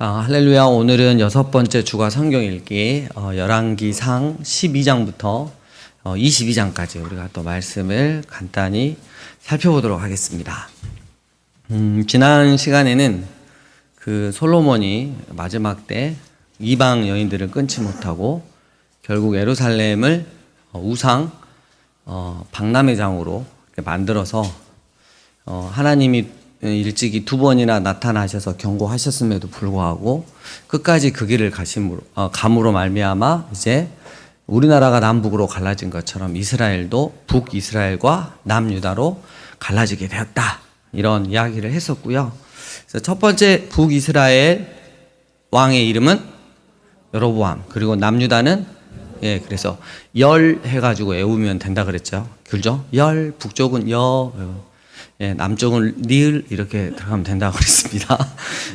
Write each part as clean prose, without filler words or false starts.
할렐루야. 오늘은 6번째 주가 성경 읽기 열왕기상 12장부터 22장까지 우리가 또 말씀을 간단히 살펴보도록 하겠습니다. 지난 시간에는 그 솔로몬이 마지막 때 이방 여인들을 끊지 못하고 결국 예루살렘을 우상 박람회장으로 만들어서 하나님이 일찍이 2번이나 나타나셔서 경고하셨음에도 불구하고 끝까지 그 길을 감으로 말미암아 이제 우리나라가 남북으로 갈라진 것처럼 이스라엘도 북이스라엘과 남유다로 갈라지게 되었다, 이런 이야기를 했었고요. 그래서 첫 번째 북이스라엘 왕의 이름은 여로보암, 그리고 남유다는 그래서 열 해가지고 외우면 된다 그랬죠. 그죠? 열, 북쪽은 남쪽은 리을 이렇게 들어가면 된다고 그랬습니다.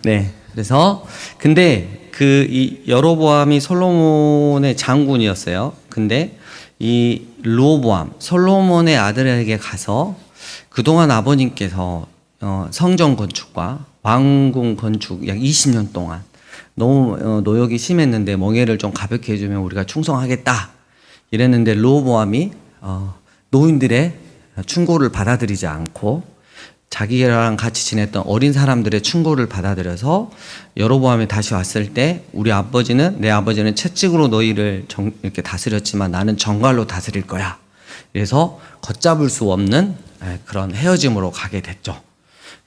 네. 그래서 근데 이 여로보암이 솔로몬의 장군이었어요. 근데 이 르호보암, 솔로몬의 아들에게 가서 그동안 아버님께서 성전 건축과 왕궁 건축 약 20년 동안 너무 노역이 심했는데 멍에를 좀 가볍게 해주면 우리가 충성하겠다 이랬는데, 르호보암이 노인들의 충고를 받아들이지 않고 자기랑 같이 지냈던 어린 사람들의 충고를 받아들여서 여로보암이 다시 왔을 때 내 아버지는 채찍으로 너희를 이렇게 다스렸지만 나는 정갈로 다스릴 거야. 그래서 걷잡을 수 없는 그런 헤어짐으로 가게 됐죠.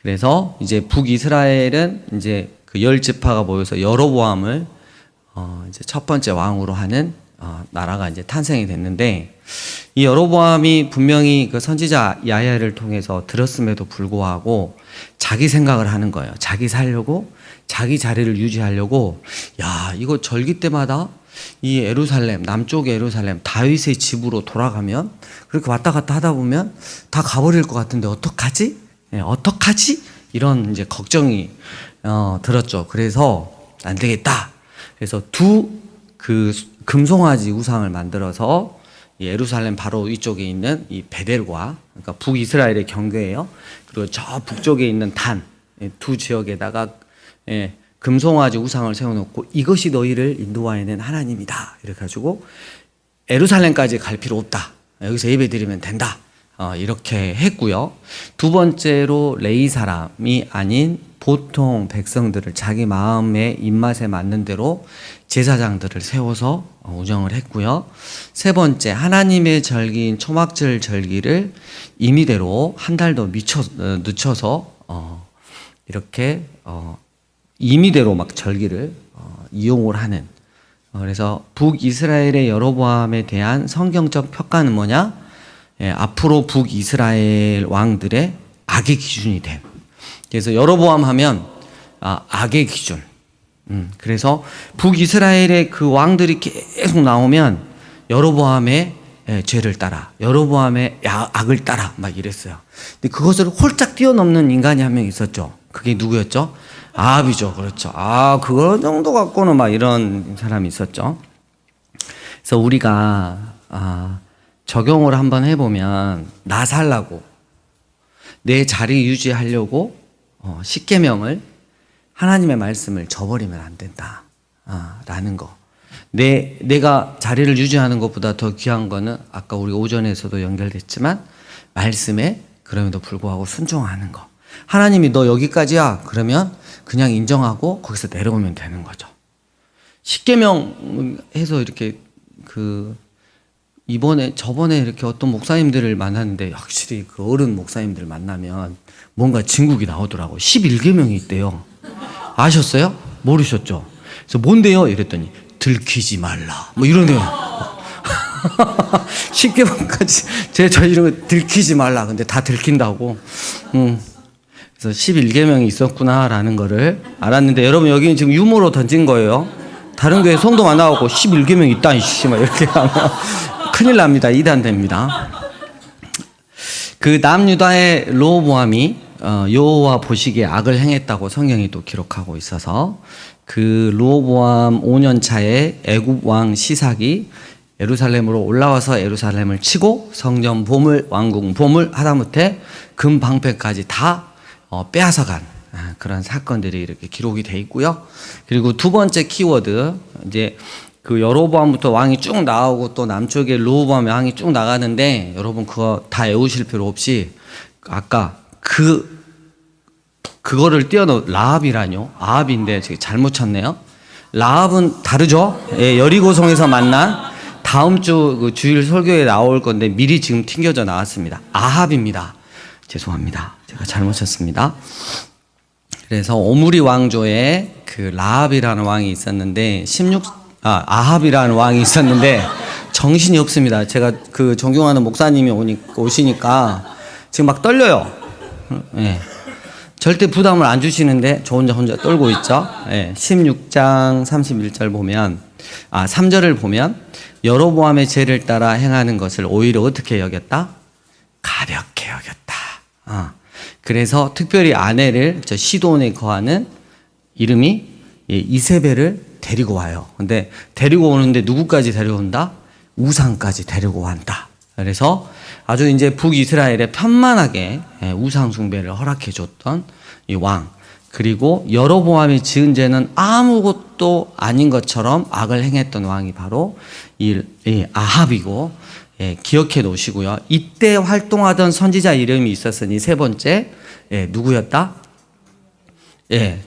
그래서 이제 북이스라엘은 이제 그 10지파가 모여서 여로보암을 이제 첫 번째 왕으로 하는 나라가 이제 탄생이 됐는데, 이 여로보암이 분명히 그 선지자 야야를 통해서 들었음에도 불구하고 자기 생각을 하는 거예요. 자기 살려고, 자기 자리를 유지하려고, 이거 절기 때마다 이 예루살렘, 남쪽 예루살렘, 다윗의 집으로 돌아가면 그렇게 왔다 갔다 하다 보면 다 가버릴 것 같은데 어떡하지? 어떡하지? 이런 이제 걱정이 들었죠. 그래서 안 되겠다. 그래서 그 금송아지 우상을 만들어서 예루살렘 바로 위쪽에 있는 이 베델과, 그러니까 북이스라엘의 경계예요. 그리고 저 북쪽에 있는 단, 두 지역에다가 금송아지 우상을 세워놓고 이것이 너희를 인도하여낸 하나님이다, 이렇게 가지고 예루살렘까지 갈 필요 없다, 여기서 예배드리면 된다, 이렇게 했고요. 두 번째로 레위 사람이 아닌 보통 백성들을 자기 마음의 입맛에 맞는 대로 제사장들을 세워서 운영을 했고요. 세 번째, 하나님의 절기인 초막절 절기를 임의대로 한 달 더 늦춰서 이렇게 임의대로 막 절기를 이용을 하는, 그래서 북이스라엘의 여로보암에 대한 성경적 평가는 뭐냐? 앞으로 북이스라엘 왕들의 악의 기준이 된, 그래서 여로보암 하면 악의 기준. 그래서 북이스라엘의 그 왕들이 계속 나오면 여로보암의 죄를 따라, 여로보암의 악을 따라 막 이랬어요. 근데 그것을 홀짝 뛰어넘는 인간이 한 명 있었죠. 그게 누구였죠? 아합이죠. 그렇죠. 그거 정도 갖고는 막 이런 사람이 있었죠. 그래서 우리가 적용을 한번 해보면, 나 살라고, 내 자리 유지하려고 10계명을, 하나님의 말씀을 저버리면 안 된다, 라는 거. 내가 자리를 유지하는 것보다 더 귀한 거는 아까 우리 오전에서도 연결됐지만 말씀에 그럼에도 불구하고 순종하는 거. 하나님이 너 여기까지야 그러면 그냥 인정하고 거기서 내려오면 되는 거죠. 10계명 해서 이렇게 저번에 이렇게 어떤 목사님들을 만났는데, 확실히 그 어른 목사님들 만나면 뭔가 진국이 나오더라고요. 11계명이 있대요. 아셨어요? 모르셨죠? 그래서 뭔데요? 이랬더니 들키지 말라, 뭐 이러네요. 10계명까지 제 저지른 거 들키지 말라. 근데 다 들킨다고. 그래서 11계명이 있었구나라는 거를 알았는데, 여러분 여기는 지금 유머로 던진 거예요. 다른 교회 성도 만나갖고 11계명 있다 이씨 막 이렇게 하면 큰일 납니다. 이단됩니다. 그 남유다의 르호보암이 여호와 보시기에 악을 행했다고 성경이 또 기록하고 있어서, 그 르호보암 5년 차에 애굽 왕 시삭이 예루살렘으로 올라와서 예루살렘을 치고 성전 보물, 왕궁 보물, 하다못해 금 방패까지 다 빼앗아간 그런 사건들이 이렇게 기록이 돼 있고요. 그리고 두 번째 키워드, 이제 그 여로보암부터 왕이 쭉 나오고 또 남쪽에 르호보암 왕이 쭉 나가는데, 여러분 그거 다 외우실 필요 없이 아까 그거를 띄워놓은 라합이라뇨? 아합인데 제가 잘못 쳤네요. 라합은 다르죠? 예, 여리고성에서 만난 다음 주 그 주일 설교에 나올 건데 미리 지금 튕겨져 나왔습니다. 아합입니다. 죄송합니다. 제가 잘못 쳤습니다. 그래서 오므리 왕조에 그 라합이라는 왕이 있었는데 아합이라는 왕이 있었는데 정신이 없습니다. 제가 그 존경하는 목사님이 오시니까 지금 막 떨려요. 예. 절대 부담을 안 주시는데 저 혼자 떨고 있죠. 예. 16장 31절 보면 3절을 보면 여로보암의 죄를 따라 행하는 것을 오히려 어떻게 여겼다? 가볍게 여겼다. 그래서 특별히 아내를 시돈에 거하는 이름이 이세벨을 데리고 와요. 근데 데리고 오는데 누구까지 데려온다? 우상까지 데리고 왔다. 그래서 아주 이제 북이스라엘에 편만하게 우상 숭배를 허락해 줬던 이 왕. 그리고 여로보암이 지은 죄는 아무것도 아닌 것처럼 악을 행했던 왕이 바로 이 아합이고, 기억해 놓으시고요. 이때 활동하던 선지자 이름이 있었으니 세 번째 누구였다?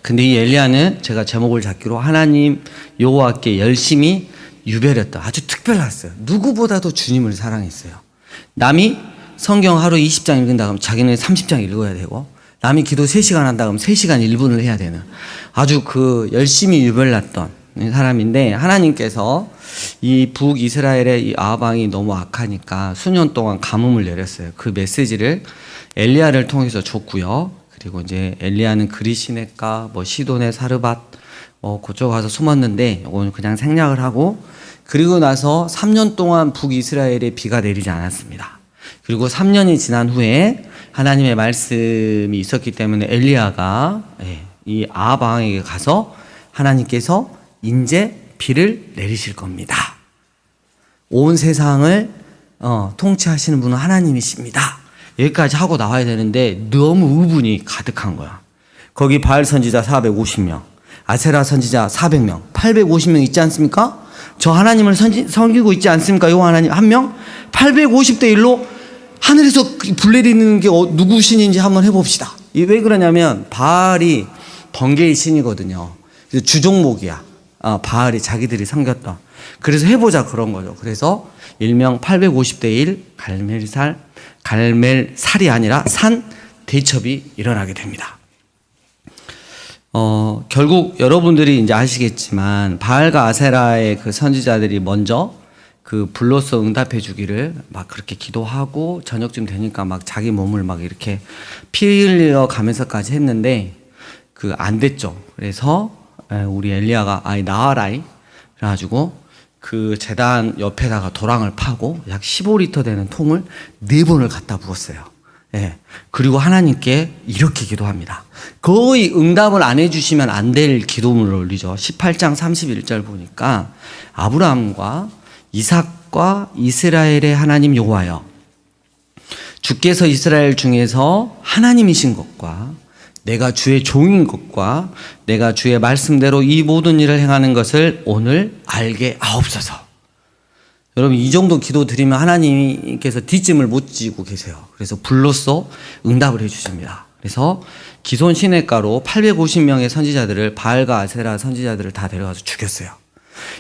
근데 이 엘리야는 제가 제목을 잡기로 하나님 여호와께 열심히 유별했다. 아주 특별했어요. 누구보다도 주님을 사랑했어요. 남이 성경 하루 20장 읽는다 그러면 자기는 30장 읽어야 되고, 남이 기도 3시간 한다 그러면 3시간 1분을 해야 되는 아주 그 열심히 유별났던 사람인데, 하나님께서 이 북이스라엘의 이 아합 왕이 너무 악하니까 수년 동안 가뭄을 내렸어요. 그 메시지를 엘리야를 통해서 줬고요. 그리고 이제 엘리야는 그리시네가 시돈의 사르밧 그쪽 가서 숨었는데, 오늘 그냥 생략을 하고, 그리고 나서 3년 동안 북이스라엘에 비가 내리지 않았습니다. 그리고 3년이 지난 후에 하나님의 말씀이 있었기 때문에 엘리야가 이 아합 왕에게 가서 하나님께서 이제 비를 내리실 겁니다. 온 세상을 통치하시는 분은 하나님이십니다. 여기까지 하고 나와야 되는데 너무 의분이 가득한 거야. 거기 바알 선지자 450명, 아세라 선지자 400명, 850명 있지 않습니까? 저 하나님을 섬기고 있지 않습니까? 요 하나님 한 명? 850대 1로 하늘에서 불 내리는 게 누구 신인지 한번 해봅시다. 왜 그러냐면 바알이 번개의 신이거든요. 그래서 주종목이야. 바알이 자기들이 섬겼던. 그래서 해보자 그런 거죠. 그래서 일명 850대 1 갈멜살이 아니라 산 대첩이 일어나게 됩니다. 결국 여러분들이 이제 아시겠지만 바알과 아세라의 그 선지자들이 먼저 그 불로서 응답해 주기를 막 그렇게 기도하고 저녁쯤 되니까 막 자기 몸을 막 이렇게 피 흘려 가면서까지 했는데 안 됐죠. 그래서 우리 엘리야가 나와라이 그래가지고 그 제단 옆에다가 도랑을 파고 약 15리터 되는 통을 4번을 갖다 부었어요. 그리고 하나님께 이렇게 기도합니다. 거의 응답을 안 해주시면 안 될 기도문을 올리죠. 18장 31절 보니까 아브라함과 이삭과 이스라엘의 하나님 여호와여, 주께서 이스라엘 중에서 하나님이신 것과 내가 주의 종인 것과 내가 주의 말씀대로 이 모든 일을 행하는 것을 오늘 알게 하옵소서. 여러분 이 정도 기도 드리면 하나님께서 뒷짐을 못 지고 계세요. 그래서 불로써 응답을 해주십니다. 그래서 기손 시냇가로 850명의 선지자들을, 바알과 아세라 선지자들을 다 데려가서 죽였어요.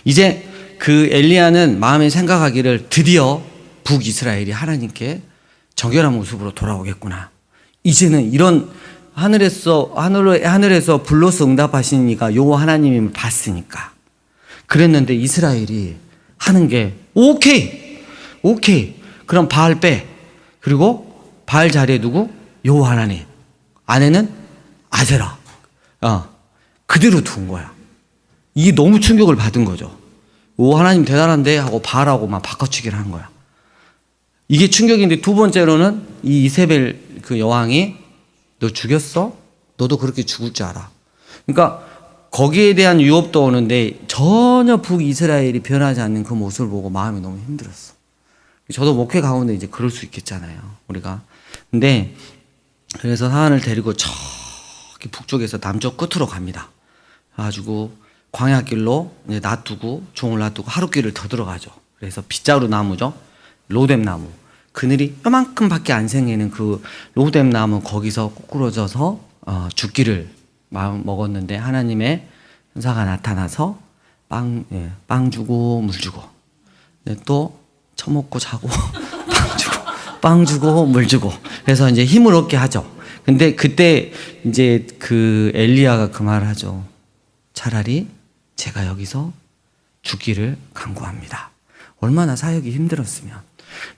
이제 그 엘리야는 마음에 생각하기를 드디어 북이스라엘이 하나님께 정결한 모습으로 돌아오겠구나. 이제는 이런 하늘에서 불로서 응답하시니까 요 하나님임을 봤으니까. 그랬는데 이스라엘이 하는 게 오케이 그럼 바알 빼. 그리고 바알 자리에 누구? 요 하나님. 아내는 아세라. 그대로 둔 거야. 이게 너무 충격을 받은 거죠. 오 하나님 대단한데 하고 바알하고 막 바꿔치기를 한 거야. 이게 충격인데, 두 번째로는 이 이세벨 그 여왕이 너 죽였어? 너도 그렇게 죽을 줄 알아. 그러니까 거기에 대한 유업도 오는데 전혀 북이스라엘이 변하지 않는 그 모습을 보고 마음이 너무 힘들었어. 저도 목회 가운데 이제 그럴 수 있겠잖아요, 우리가. 근데 그래서 사안을 데리고 저기 이렇게 북쪽에서 남쪽 끝으로 갑니다. 그래가지고 광야길로 이제 놔두고 종을 놔두고 하루길을 더 들어가죠. 그래서 빗자루 나무죠. 로뎀 나무. 그늘이 요만큼밖에 안 생기는 그 로뎀 나무 거기서 꼬꾸러져서 죽기를 마음 먹었는데 하나님의 천사가 나타나서 빵 주고 물 주고 또 처먹고 자고 빵 주고 물 주고 그래서 이제 힘을 얻게 하죠. 근데 그때 이제 그 엘리야가 그 말을 하죠. 차라리 제가 여기서 죽기를 간구합니다. 얼마나 사역이 힘들었으면.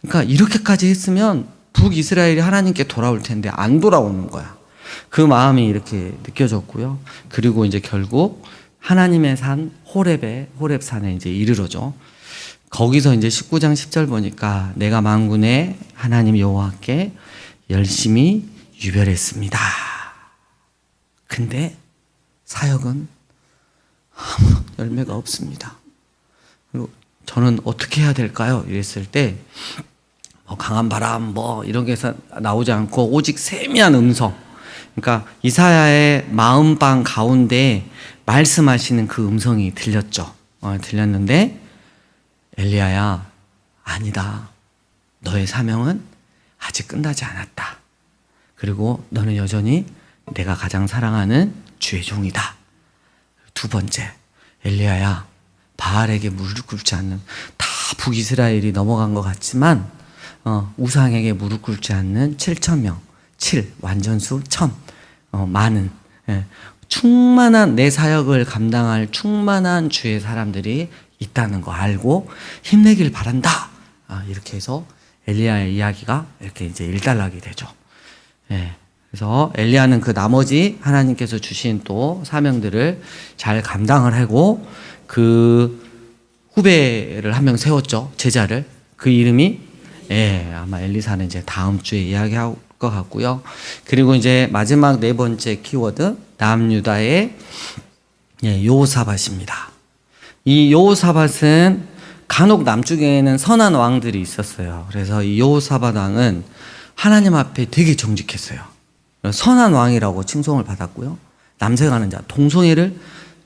그러니까 이렇게까지 했으면 북이스라엘이 하나님께 돌아올 텐데 안 돌아오는 거야. 그 마음이 이렇게 느껴졌고요. 그리고 이제 결국 하나님의 산 호렙산에 이제 이르러죠. 거기서 이제 19장 10절 보니까 내가 만군의 하나님 여호와께 열심히 유별했습니다. 근데 사역은 아무런 열매가 없습니다. 그리고 저는 어떻게 해야 될까요? 이랬을 때 강한 바람 이런 게 나오지 않고 오직 세미한 음성. 그러니까 이사야의 마음방 가운데 말씀하시는 그 음성이 들렸죠. 들렸는데 엘리야야 아니다. 너의 사명은 아직 끝나지 않았다. 그리고 너는 여전히 내가 가장 사랑하는 주의 종이다. 두 번째, 엘리야야 바알에게 무릎 꿇지 않는, 다 북이스라엘이 넘어간 것 같지만 우상에게 무릎 꿇지 않는 7,000명, 7 완전수 1,000, 많은 충만한 내 사역을 감당할 충만한 주의 사람들이 있다는 거 알고 힘내길 바란다. 이렇게 해서 엘리야의 이야기가 이렇게 이제 일단락이 되죠. 그래서 엘리야는 그 나머지 하나님께서 주신 또 사명들을 잘 감당을 하고 그 후배를 한 명 세웠죠. 제자를. 그 이름이 아마 엘리사는 이제 다음 주에 이야기할 것 같고요. 그리고 이제 마지막 네 번째 키워드 남유다의 여호사밧입니다. 이 여호사밧은 간혹 남쪽에는 선한 왕들이 있었어요. 그래서 이 여호사밧 왕은 하나님 앞에 되게 정직했어요. 선한 왕이라고 칭송을 받았고요. 남색하는 자, 동성애를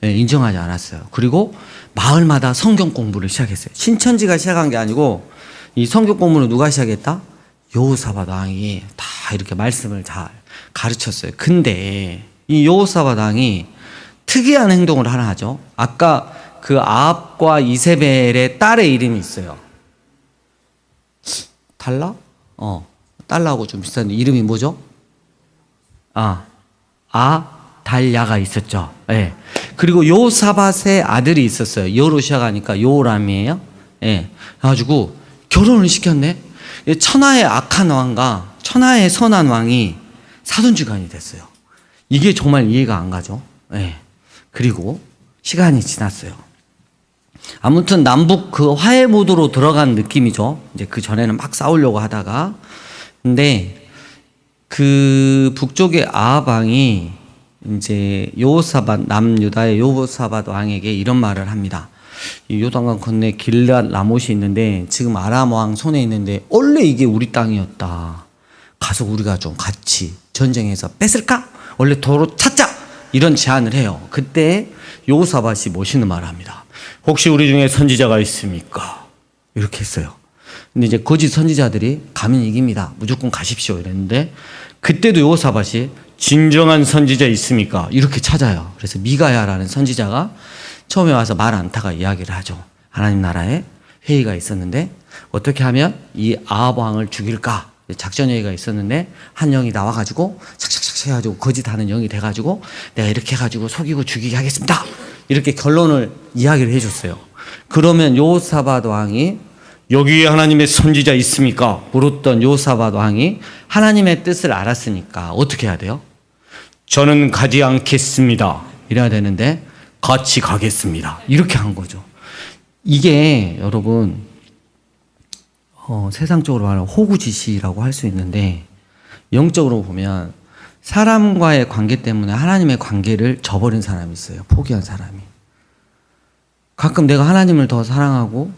인정하지 않았어요. 그리고 마을마다 성경 공부를 시작했어요. 신천지가 시작한 게 아니고 이 성경 공부를 누가 시작했다? 여호사밧 왕이 다 이렇게 말씀을 잘 가르쳤어요. 근데 이 여호사밧 왕이 특이한 행동을 하나 하죠. 아까 그 아합과 이세벨의 딸의 이름이 있어요. 달라? 달라하고 좀 비슷한데 이름이 뭐죠? 달야가 있었죠. 그리고 요사밧의 아들이 있었어요. 여로 시작하니까 요람이에요. 그래가지고 결혼을 시켰네. 천하의 악한 왕과 천하의 선한 왕이 사돈지간이 됐어요. 이게 정말 이해가 안 가죠. 그리고 시간이 지났어요. 아무튼 남북 그 화해 모드로 들어간 느낌이죠. 이제 그 전에는 막 싸우려고 하다가. 근데 그 북쪽의 아합 왕이 이제 여호사밧, 남유다의 여호사밧 왕에게 이런 말을 합니다. 이 요단강 건너에 길앗 라못이 있는데 지금 아람 왕 손에 있는데 원래 이게 우리 땅이었다. 가서 우리가 좀 같이 전쟁해서 뺏을까? 원래 도로 찾자! 이런 제안을 해요. 그때 여호사밧이 멋있는 말을 합니다. 혹시 우리 중에 선지자가 있습니까? 이렇게 했어요. 근데 이제 거짓 선지자들이 가면 이깁니다. 무조건 가십시오. 이랬는데 그때도 여호사밧이 진정한 선지자 있습니까? 이렇게 찾아요. 그래서 미가야라는 선지자가 처음에 와서 말 안타가 이야기를 하죠. 하나님 나라에 회의가 있었는데 어떻게 하면 이 아합 왕을 죽일까? 작전 회의가 있었는데 한 영이 나와가지고 착착착 해가지고 거짓하는 영이 돼가지고 내가 이렇게 해가지고 속이고 죽이게 하겠습니다. 이렇게 결론을 이야기를 해줬어요. 그러면 여호사밧 왕이 여기에 하나님의 선지자 있습니까? 물었던 여호사밧 왕이 하나님의 뜻을 알았으니까 어떻게 해야 돼요? 저는 가지 않겠습니다. 이래야 되는데 같이 가겠습니다. 이렇게 한 거죠. 이게 여러분 세상적으로 말하면 호구지시라고 할 수 있는데 영적으로 보면 사람과의 관계 때문에 하나님의 관계를 저버린 사람이 있어요. 포기한 사람이. 가끔 내가 하나님을 더 사랑하고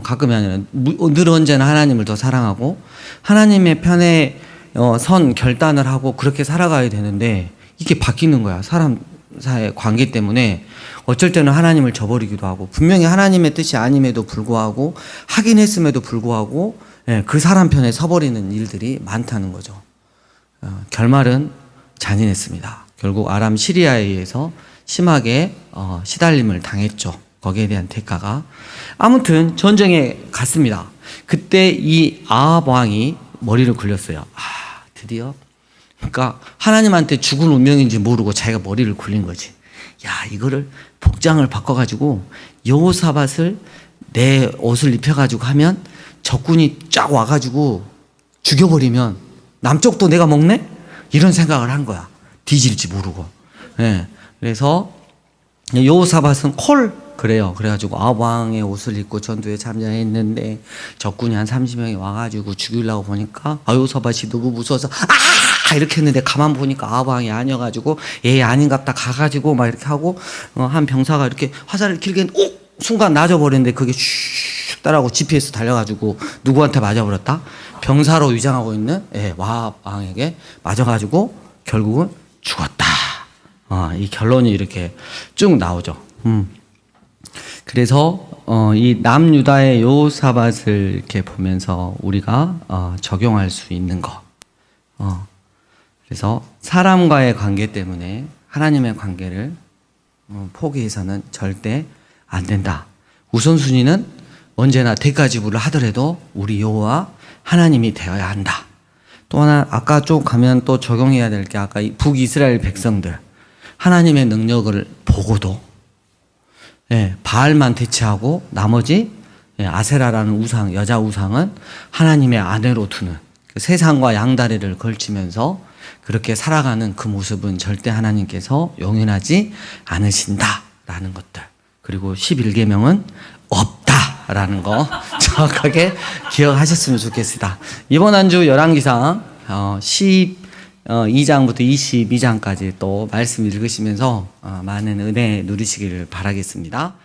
가끔이 아니라 늘 언제나 하나님을 더 사랑하고 하나님의 편에 선 결단을 하고 그렇게 살아가야 되는데 이게 바뀌는 거야. 사람 사이의 관계 때문에 어쩔 때는 하나님을 저버리기도 하고, 분명히 하나님의 뜻이 아님에도 불구하고, 하긴 했음에도 불구하고, 예, 그 사람 편에 서버리는 일들이 많다는 거죠. 결말은 잔인했습니다. 결국 아람 시리아에 의해서 심하게 시달림을 당했죠. 거기에 대한 대가가. 아무튼 전쟁에 갔습니다. 그때 이 아합 왕이 머리를 굴렸어요. 드디어. 그러니까 하나님한테 죽을 운명인지 모르고 자기가 머리를 굴린 거지. 야, 이거를 복장을 바꿔가지고 여호사밧을 내 옷을 입혀가지고 하면 적군이 쫙 와가지고 죽여버리면 남쪽도 내가 먹네? 이런 생각을 한 거야. 뒤질지 모르고. 예. 그래서 여호사밧은 그래요. 그래가지고 아합 왕의 옷을 입고 전투에 참전했는데 적군이 한 30명이 와가지고 죽이려고 보니까 여호사밧이 너무 무서워서 이렇게 했는데 가만 보니까 아합 왕이 아니어가지고 얘 아닌갑다 가가지고 막 이렇게 하고 한 병사가 이렇게 화살을 길게 순간 낮아버렸는데 그게 슉 따라하고 GPS 달려가지고 누구한테 맞아버렸다? 병사로 위장하고 있는 아합 왕에게 맞아가지고 결국은 죽었다. 이 결론이 이렇게 쭉 나오죠. 그래서 이 남유다의 여호사밧을 이렇게 보면서 우리가 적용할 수 있는 거. 그래서 사람과의 관계 때문에 하나님의 관계를 포기해서는 절대 안 된다. 우선순위는 언제나 대가지불을 하더라도 우리 여호와 하나님이 되어야 한다. 또 하나 아까 쭉 가면 또 적용해야 될 게 아까 북이스라엘 백성들 하나님의 능력을 보고도 바알만 대체하고 나머지 아세라라는 우상, 여자 우상은 하나님의 아내로 두는 세상과 양다리를 걸치면서 그렇게 살아가는 그 모습은 절대 하나님께서 용인하지 않으신다라는 것들. 그리고 11계명은 없다라는 거 정확하게 기억하셨으면 좋겠습니다. 이번 한 주 열왕기상 12장부터 22장까지 또 말씀 읽으시면서 많은 은혜 누리시기를 바라겠습니다.